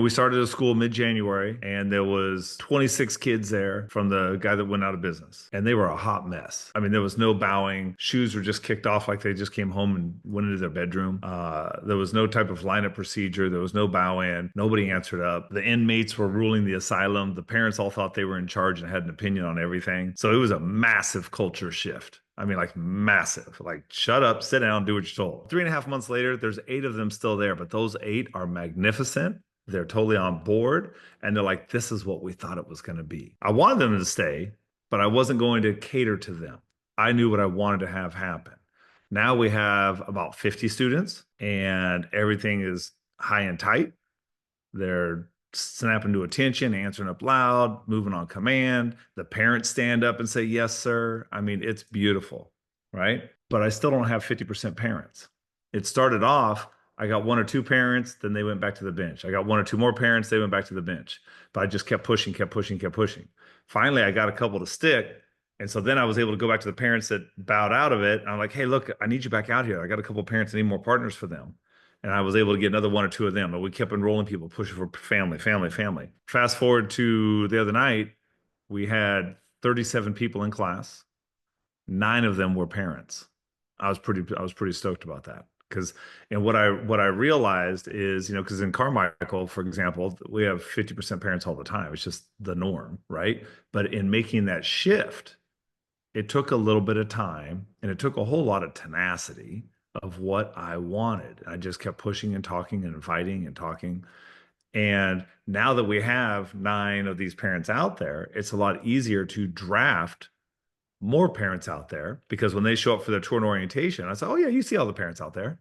We started a school mid-January and there was 26 kids there from the guy that went out of business. And they were a hot mess. I mean, there was no bowing. Shoes were just kicked off like they just came home and went into their bedroom. There was no type of lineup procedure. There was no bow-in. Nobody answered up. The inmates were ruling the asylum. The parents all thought they were in charge and had an opinion on everything. So it was a massive culture shift. I mean, like massive. Like, shut up, sit down, do what you're told. 3.5 months later, there's 8 of them still there, but those 8 are magnificent. They're totally on board and they're like, this is what we thought it was going to be. I wanted them to stay, but I wasn't going to cater to them. I knew what I wanted to have happen. Now we have about 50 students and everything is high and tight. They're snapping to attention, answering up loud, moving on command. The parents stand up and say, yes, sir. I mean, it's beautiful, right? But I still don't have 50% parents. It started off, I got 1 or 2 parents, then they went back to the bench. I got 1 or 2 more parents, they went back to the bench. But I just kept pushing, kept pushing, kept pushing. Finally, I got a couple to stick. And so then I was able to go back to the parents that bowed out of it. And I'm like, hey, look, I need you back out here. I got a couple of parents that need more partners for them. And I was able to get another 1 or 2 of them. And we kept enrolling people, pushing for family, family, family. Fast forward to the other night, we had 37 people in class. 9 of them were parents. I was pretty stoked about that. Because and what I realized is, because in Carmichael, for example, we have 50% parents all the time. It's just the norm, right? But in making that shift, it took a little bit of time and it took a whole lot of tenacity of what I wanted. I just kept pushing and talking and inviting and talking. And now that we have 9 of these parents out there, it's a lot easier to draft more parents out there because when they show up for their tour and orientation, I say, oh, yeah, you see all the parents out there.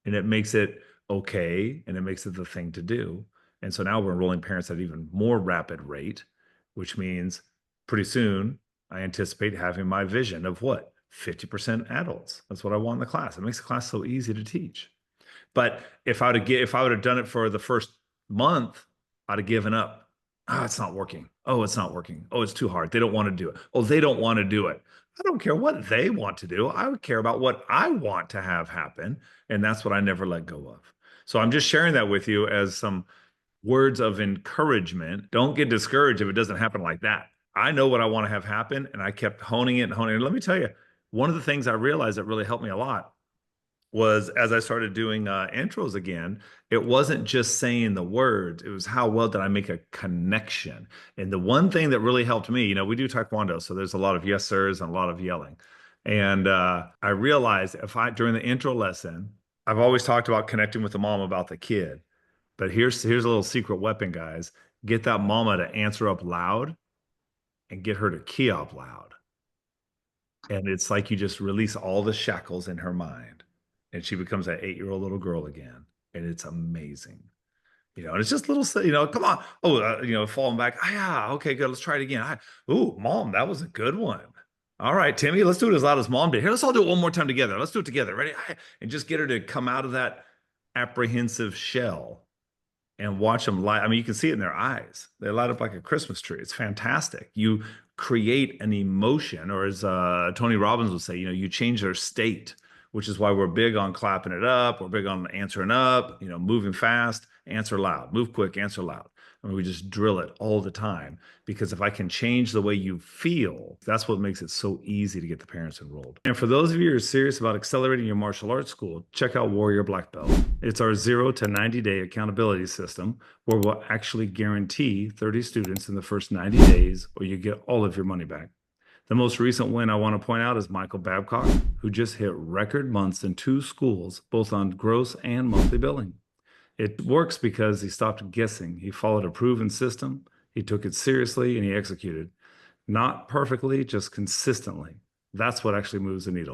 And it makes it okay and it makes it the thing to do. And so now we're enrolling parents at an even more rapid rate, which means pretty soon I anticipate having my vision of what? 50% adults. That's what I want in the class. It makes the class so easy to teach. But if I would have done it for the first month, I'd have given up. Oh, it's not working. Oh, it's not working. Oh, it's too hard. They don't want to do it. Oh, they don't want to do it. I don't care what they want to do. I would care about what I want to have happen. And that's what I never let go of. So I'm just sharing that with you as some words of encouragement. Don't get discouraged if it doesn't happen like that. I know what I want to have happen, and I kept honing it and honing it. And let me tell you, one of the things I realized that really helped me a lot was as I started doing intros again, it wasn't just saying the words, it was how well did I make a connection. And the one thing that really helped me, we do Taekwondo, so there's a lot of yes sirs and a lot of yelling. And I realized during the intro lesson, I've always talked about connecting with the mom about the kid. But here's a little secret weapon, guys. Get that mama to answer up loud and get her to key up loud. And it's like you just release all the shackles in her mind and she becomes that 8-year-old little girl again. And it's amazing. And it's just little, come on. Oh, falling back. Ah, yeah. Okay, good. Let's try it again. Ooh, mom, that was a good one. All right, Timmy, let's do it as loud as mom did. Here, let's all do it one more time together. Let's do it together. Ready? And just get her to come out of that apprehensive shell and watch them light. I mean, you can see it in their eyes. They light up like a Christmas tree. It's fantastic. You create an emotion, or as Tony Robbins would say, you change their state, which is why we're big on clapping it up. We're big on answering up, moving fast, answer loud, move quick, answer loud. I mean, we just drill it all the time because if I can change the way you feel, that's what makes it so easy to get the parents enrolled. And for those of you who are serious about accelerating your martial arts school, check out Warrior Black Belt. It's our 0 to 90-day accountability system where we'll actually guarantee 30 students in the first 90 days or you get all of your money back. The most recent win I want to point out is Michael Babcock, who just hit record months in 2 schools, both on gross and monthly billing. It works because he stopped guessing. He followed a proven system, he took it seriously, and he executed. Not perfectly, just consistently. That's what actually moves the needle.